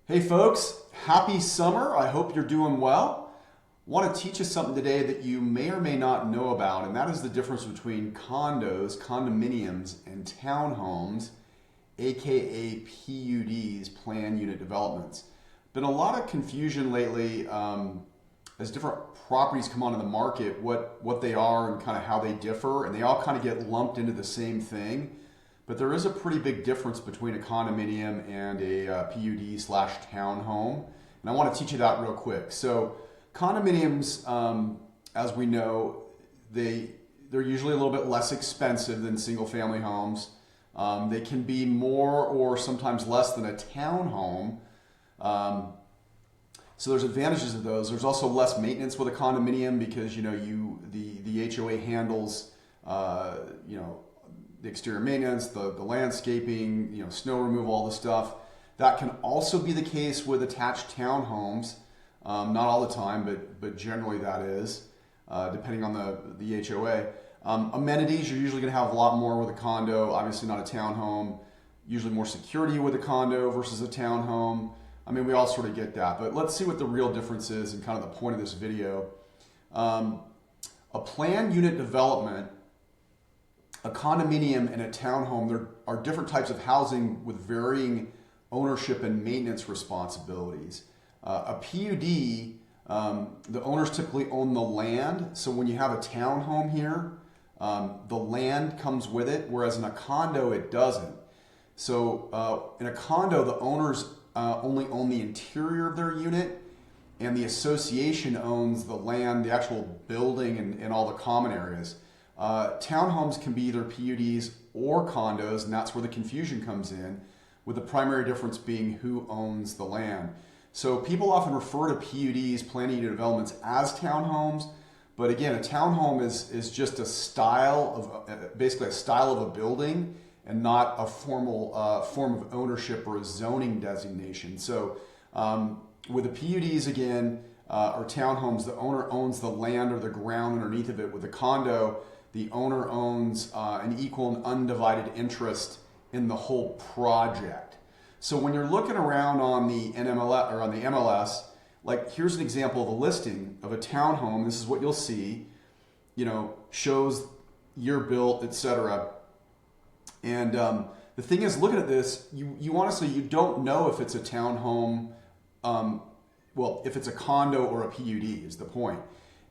Hey folks, happy summer. I hope you're doing well. I want to teach you something today that you may or may not know about, and that is the difference between condos, condominiums, and townhomes, aka PUDs, planned unit developments. Been a lot of confusion lately as different properties come onto the market, what they are and kind of how they differ, and they all kind of get lumped into the same thing. But there is a pretty big difference between a condominium and a PUD slash townhome. And I want to teach you that real quick. So condominiums, as we know, they're usually a little bit less expensive than single family homes. They can be more or sometimes less than a townhome. So there's advantages of those. There's also less maintenance with a condominium because the HOA handles the exterior maintenance, the landscaping, snow removal, all the stuff. That can also be the case with attached townhomes. Not all the time, but generally that is, depending on the HOA. Amenities, you're usually going to have a lot more with a condo, obviously not a townhome. Usually more security with a condo versus a townhome. I mean, we all sort of get that, but let's see what the real difference is and kind of the point of this video. A planned unit development, a condominium and a townhome, there are different types of housing with varying ownership and maintenance responsibilities. A PUD, the owners typically own the land. So when you have a townhome here, the land comes with it, whereas in a condo, it doesn't. So in a condo, the owners only own the interior of their unit, and the association owns the land, the actual building, and all the common areas. Townhomes can be either PUDs or condos, and that's where the confusion comes in, with the primary difference being who owns the land. So people often refer to PUDs, planned unit developments, as townhomes, but again, a townhome is just a style of, basically a style of a building and not a formal form of ownership or a zoning designation. So with the PUDs again, or townhomes, the owner owns the land or the ground underneath of it. With a condo, the owner owns an equal and undivided interest in the whole project. So when you're looking around on the NMLS or on the MLS, like here's an example of a listing of a townhome. This is what you'll see, shows year built, etc. And the thing is, looking at this, you honestly, you don't know if it's a townhome, if it's a condo or a PUD is the point.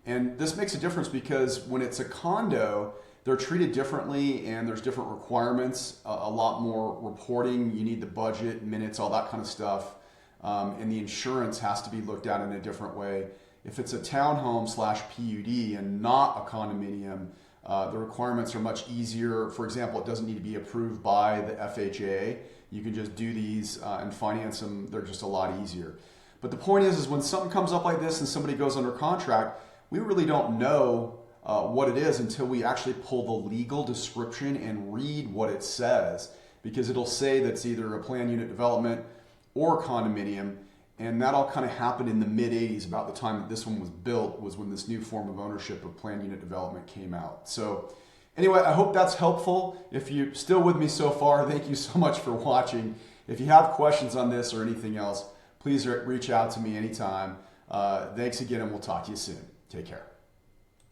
And this makes a difference because when it's a condo, they're treated differently and there's different requirements, a lot more reporting. You need the budget, minutes, all that kind of stuff. And the insurance has to be looked at in a different way. If it's a townhome slash PUD and not a condominium, the requirements are much easier. For example, it doesn't need to be approved by the FHA. You can just do these and finance them. They're just a lot easier. But the point is when something comes up like this and somebody goes under contract, we really don't know what it is until we actually pull the legal description and read what it says, because it'll say that's either a planned unit development or a condominium. And that all kind of happened in the mid-'80s, about the time that this one was built, was when this new form of ownership of planned unit development came out. So anyway, I hope that's helpful. If you're still with me so far, thank you so much for watching. If you have questions on this or anything else, please reach out to me anytime. Thanks again, and we'll talk to you soon. Take care.